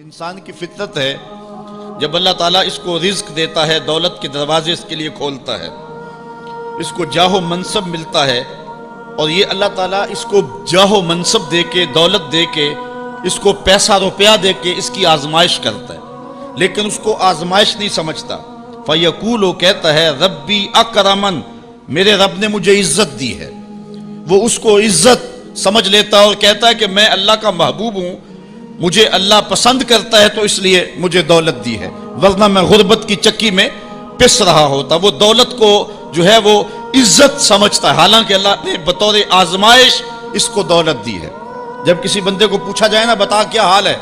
انسان کی فطرت ہے، جب اللہ تعالیٰ اس کو رزق دیتا ہے، دولت کے دروازے اس کے لیے کھولتا ہے، اس کو جاہ و منصب ملتا ہے، اور یہ اللہ تعالیٰ اس کو جاہ و منصب دے کے، دولت دے کے، اس کو پیسہ روپیہ دے کے اس کی آزمائش کرتا ہے، لیکن اس کو آزمائش نہیں سمجھتا۔ فَيَقُولُ، وہ کہتا ہے ربی اکرمن، میرے رب نے مجھے عزت دی ہے، وہ اس کو عزت سمجھ لیتا ہے اور کہتا ہے کہ میں اللہ کا محبوب ہوں، مجھے اللہ پسند کرتا ہے تو اس لیے مجھے دولت دی ہے، ورنہ میں غربت کی چکی میں پس رہا ہوتا۔ وہ دولت کو جو ہے وہ عزت سمجھتا ہے، حالانکہ اللہ نے بطور آزمائش اس کو دولت دی ہے۔ جب کسی بندے کو پوچھا جائے نا بتا کیا حال ہے،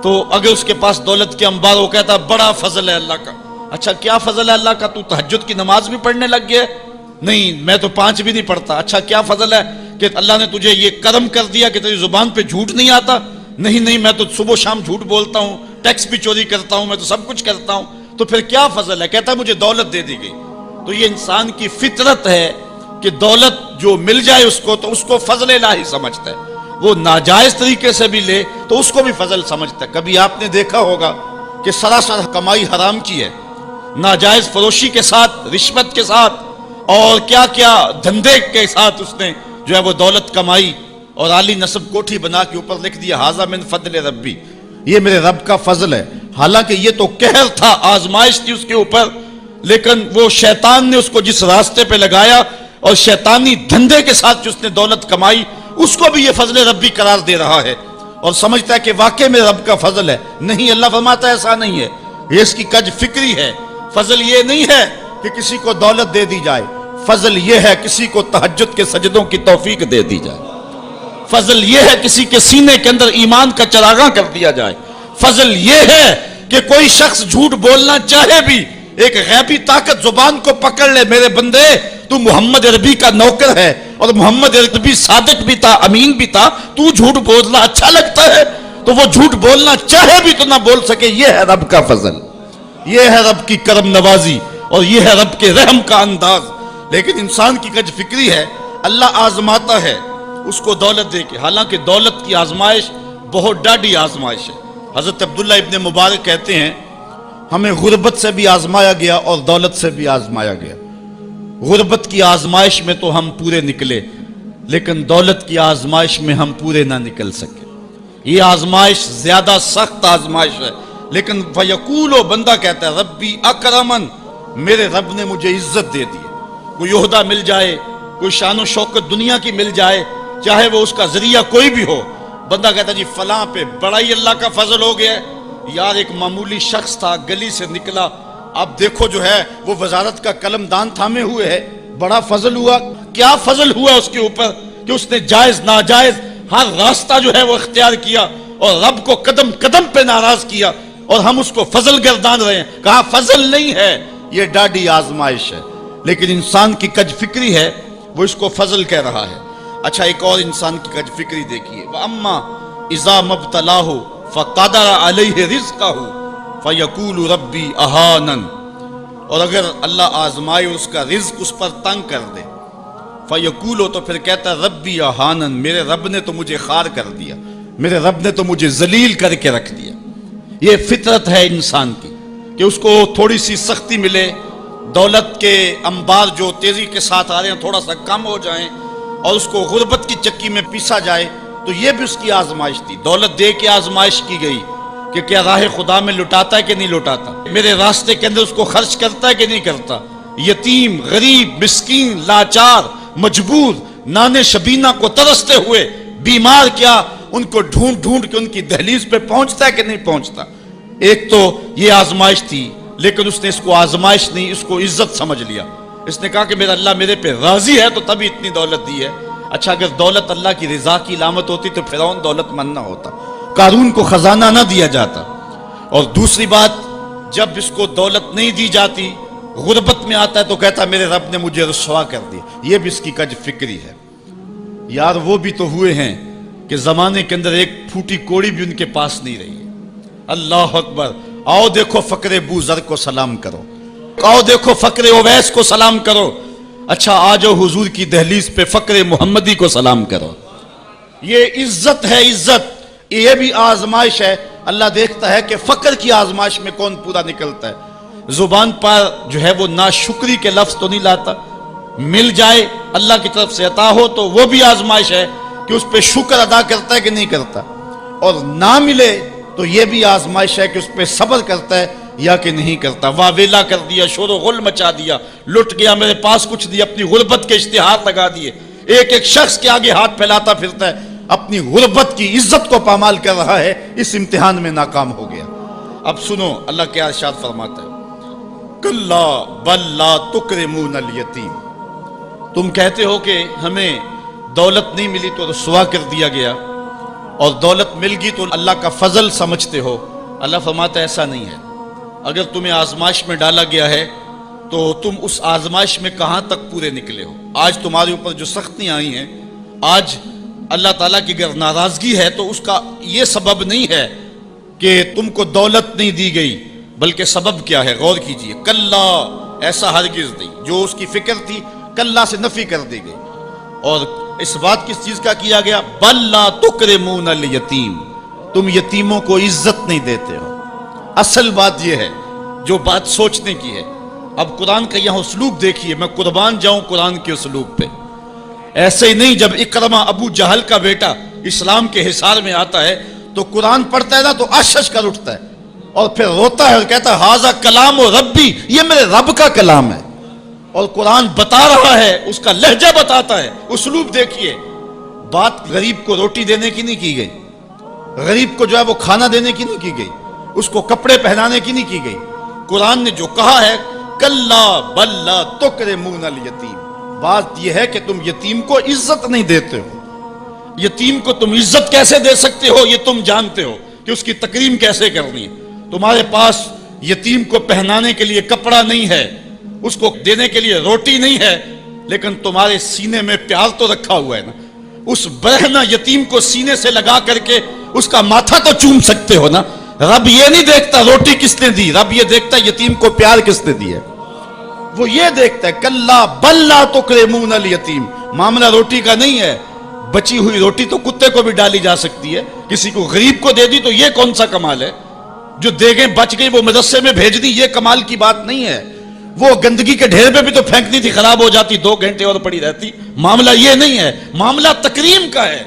تو اگر اس کے پاس دولت کے انبار، وہ کہتا ہے بڑا فضل ہے اللہ کا۔ اچھا کیا فضل ہے اللہ کا؟ تو تہجد کی نماز بھی پڑھنے لگ گیا؟ نہیں، میں تو 5 بھی نہیں پڑھتا۔ اچھا کیا فضل ہے کہ اللہ نے تجھے یہ کرم کر دیا کہ تیری زبان پہ جھوٹ نہیں آتا؟ نہیں، میں تو صبح و شام جھوٹ بولتا ہوں، ٹیکس بھی چوری کرتا ہوں، میں تو سب کچھ کرتا ہوں، تو پھر کیا فضل ہے؟ کہتا ہے مجھے دولت دے دی گئی۔ تو یہ انسان کی فطرت ہے کہ دولت جو مل جائے اس کو تو اس کو فضل الہی سمجھتا ہے، وہ ناجائز طریقے سے بھی لے تو اس کو بھی فضل سمجھتا ہے۔ کبھی آپ نے دیکھا ہوگا کہ سراسر کمائی حرام کی ہے، ناجائز فروشی کے ساتھ، رشوت کے ساتھ، اور کیا کیا دھندے کے ساتھ اس نے جو ہے وہ دولت کمائی، اور عالی نصب کوٹھی بنا کے اوپر لکھ دیا ھذا من فضل ربی، یہ میرے رب کا فضل ہے۔ حالانکہ یہ تو قہر تھا، آزمائش تھی اس کے اوپر، لیکن وہ شیطان نے اس کو جس راستے پہ لگایا اور شیطانی دھندے کے ساتھ جو اس نے دولت کمائی، اس کو بھی یہ فضل ربی قرار دے رہا ہے اور سمجھتا ہے کہ واقعی میں رب کا فضل ہے۔ نہیں، اللہ فرماتا ہے ایسا نہیں ہے، یہ اس کی کج فکری ہے۔ فضل یہ نہیں ہے کہ کسی کو دولت دے دی جائے، فضل یہ ہے کسی کو تہجد کے سجدوں کی توفیق دے دی جائے، فضل یہ ہے کسی کے سینے کے اندر ایمان کا چراغاں کر دیا جائے، فضل یہ ہے کہ کوئی شخص جھوٹ بولنا چاہے بھی ایک غیبی طاقت زبان کو پکڑ لے، میرے بندے تو محمد عربی کا نوکر ہے، اور محمد عربی صادق بھی تھا، امین بھی تھا، تو جھوٹ بولنا اچھا لگتا ہے، تو وہ جھوٹ بولنا چاہے بھی تو نہ بول سکے۔ یہ ہے رب کا فضل، یہ ہے رب کی کرم نوازی، اور یہ ہے رب کے رحم کا انداز۔ لیکن انسان کی کج فکری ہے، اللہ آزماتا ہے اس کو دولت دے کے، حالانکہ دولت کی آزمائش بہت ڈاڈی آزمائش ہے۔ حضرت عبداللہ ابن مبارک کہتے ہیں ہمیں غربت سے بھی آزمایا گیا اور دولت سے بھی آزمایا گیا۔ غربت کی آزمائش میں تو ہم پورے نکلے، لیکن دولت کی آزمائش میں ہم پورے نہ نکل سکے۔ یہ آزمائش زیادہ سخت آزمائش ہے، لیکن فیقول، بندہ کہتا ہے ربی اکرمن، میرے رب نے مجھے عزت دے دی، کوئی عہدہ مل جائے، کوئی شان و شوکت دنیا کی مل جائے، چاہے وہ اس کا ذریعہ کوئی بھی ہو، بندہ کہتا ہے جی فلاں پہ بڑا ہی اللہ کا فضل ہو گیا ہے۔ یار ایک معمولی شخص تھا، گلی سے نکلا، اب دیکھو جو ہے وہ وزارت کا قلم دان تھامے ہوئے ہے، بڑا فضل ہوا۔ کیا فضل ہوا اس کے اوپر کہ اس نے جائز ناجائز ہر راستہ جو ہے وہ اختیار کیا اور رب کو قدم قدم پہ ناراض کیا، اور ہم اس کو فضل گردان رہے ہیں۔ کہا فضل نہیں ہے، یہ ڈاڈی آزمائش ہے، لیکن انسان کی کج فکری ہے، وہ اس کو فضل کہہ رہا ہے۔ اچھا ایک اور انسان کی کج فکری دیکھیے، وَأَمَّا إِذَا مَبْتَلَاهُ فَقَدَرَ عَلَيْهِ رِزْقَهُ فَيَقُولُ رَبِّي أَهَانَنِ، اور اگر اللہ آزمائے اس کا رزق اس پر تنگ کر دے، فَيَقُولُ، تو پھر کہتا ہے رَبِّي أَهَانَنِ، میرے رب نے تو مجھے خوار کر دیا، میرے رب نے تو مجھے ذلیل کر کے رکھ دیا۔ یہ فطرت ہے انسان کی کہ اس کو تھوڑی سی سختی ملے، دولت کے انبار جو تیزی کے ساتھ آ رہے ہیں تھوڑا سا کم ہو جائیں، اور اس کو غربت کی چکی میں پیسا جائے، تو یہ بھی اس کی آزمائش تھی۔ دولت دے کے آزمائش کی گئی کہ کیا راہ خدا میں لٹاتا ہے کہ نہیں لٹاتا، میرے راستے کے اندر اس کو خرچ کرتا ہے کہ نہیں کرتا، یتیم، غریب، مسکین، لاچار، مجبور، نانے شبینہ کو ترستے ہوئے، بیمار، کیا ان کو ڈھونڈ ڈھونڈ کے ان کی دہلیز پہ پہنچتا ہے کہ نہیں پہنچتا۔ ایک تو یہ آزمائش تھی، لیکن اس نے اس کو آزمائش نہیں، اس کو عزت سمجھ لیا۔ اس نے کہا کہ میرا اللہ میرے پہ راضی ہے تو تبھی اتنی دولت دی ہے۔ اچھا اگر دولت اللہ کی رضا کی علامت ہوتی تو فرعون دولت مند نہ ہوتا، قارون کو خزانہ نہ دیا جاتا۔ اور دوسری بات، جب اس کو دولت نہیں دی جاتی، غربت میں آتا ہے تو کہتا ہے میرے رب نے مجھے رسوا کر دیا۔ یہ بھی اس کی کج فکری ہے۔ یار وہ بھی تو ہوئے ہیں کہ زمانے کے اندر ایک پھوٹی کوڑی بھی ان کے پاس نہیں رہی۔ اللہ اکبر، آؤ دیکھو فقر ابو ذر کو سلام کرو، آؤ دیکھو فقر اویس کو سلام کرو، اچھا آ جاؤ حضور کی دہلیز پہ فقر محمدی کو سلام کرو۔ یہ عزت ہے، عزت، یہ بھی آزمائش ہے، اللہ دیکھتا ہے کہ فقر کی آزمائش میں کون پورا نکلتا ہے۔ زبان پر جو ہے وہ ناشکری کے لفظ تو نہیں لاتا، مل جائے اللہ کی طرف سے عطا ہو تو وہ بھی آزمائش ہے کہ اس پہ شکر ادا کرتا ہے کہ نہیں کرتا، اور نہ ملے تو یہ بھی آزمائش ہے کہ اس پہ صبر کرتا ہے یا کہ نہیں کرتا۔ واہ ویلا کر دیا، شور و غل مچا دیا، لٹ گیا، میرے پاس کچھ دیا، اپنی غربت کے اشتہار لگا دیے، ایک ایک شخص کے آگے ہاتھ پھیلاتا پھرتا ہے، اپنی غربت کی عزت کو پامال کر رہا ہے، اس امتحان میں ناکام ہو گیا۔ اب سنو اللہ کیا ارشاد فرماتا ہے، کلا بل لا تکرمون الیتیم، تم کہتے ہو کہ ہمیں دولت نہیں ملی تو رسوا کر دیا گیا، اور دولت مل گئی تو اللہ کا فضل سمجھتے ہو۔ اللہ فرماتا ہے ایسا نہیں ہے، اگر تمہیں آزمائش میں ڈالا گیا ہے تو تم اس آزمائش میں کہاں تک پورے نکلے ہو۔ آج تمہارے اوپر جو سختیاں آئی ہیں، آج اللہ تعالیٰ کی اگر ناراضگی ہے تو اس کا یہ سبب نہیں ہے کہ تم کو دولت نہیں دی گئی، بلکہ سبب کیا ہے، غور کیجئے۔ کلا، ایسا ہرگز نہیں، جو اس کی فکر تھی کلا سے نفی کر دی گئی، اور اس بات کس چیز کا کیا گیا، بل لا تکرمون الیتیم، تم یتیموں کو عزت نہیں دیتے ہو۔ اصل بات یہ ہے جو بات سوچنے کی ہے۔ اب قرآن کا یہاں اسلوب دیکھیے، میں قربان جاؤں قرآن کے اسلوب پہ۔ ایسے ہی نہیں، جب اکرمہ ابو جہل کا بیٹا اسلام کے حصار میں آتا ہے تو قرآن پڑھتا ہے نا تو اشش کر اٹھتا ہے اور پھر روتا ہے اور کہتا ہے ہاذا کلام و ربی، یہ میرے رب کا کلام ہے، اور قرآن بتا رہا ہے، اس کا لہجہ بتاتا ہے۔ اسلوب دیکھیے، بات غریب کو روٹی دینے کی نہیں کی گئی، غریب کو جو ہے وہ کھانا دینے کی نہیں کی گئی، اس کو کپڑے پہنانے کی نہیں کی گئی۔ قرآن نے جو کہا ہے کلا بل لا تکرمون الیتیم، بات یہ ہے کہ تم یتیم کو عزت نہیں دیتے ہو۔ یتیم کو تم عزت کیسے دے سکتے ہو یہ تم جانتے ہو کہ اس کی تکریم کیسے کرنی ہے۔ تمہارے پاس یتیم کو پہنانے کے لیے کپڑا نہیں ہے، اس کو دینے کے لیے روٹی نہیں ہے، لیکن تمہارے سینے میں پیار تو رکھا ہوا ہے نا۔ اس برہنہ یتیم کو سینے سے لگا کر کے اس کا ماتھا تو چوم سکتے ہو نا۔ رب یہ نہیں دیکھتا روٹی کس نے دی، رب یہ دیکھتا یتیم کو پیار کس نے دی ہے، وہ یہ دیکھتا ہے۔ کلا بل لا تکرمون الیتیم، معاملہ روٹی کا نہیں ہے، بچی ہوئی روٹی تو کتے کو بھی ڈالی جا سکتی ہے، کسی کو غریب کو دے دی تو یہ کون سا کمال ہے؟ جو دیگیں بچ گئی وہ مدرسے میں بھیج دی، یہ کمال کی بات نہیں ہے۔ وہ گندگی کے ڈھیر پہ بھی تو پھینکنی تھی، خراب ہو جاتی، 2 گھنٹے اور پڑی رہتی۔ معاملہ یہ نہیں ہے، معاملہ تکریم کا ہے۔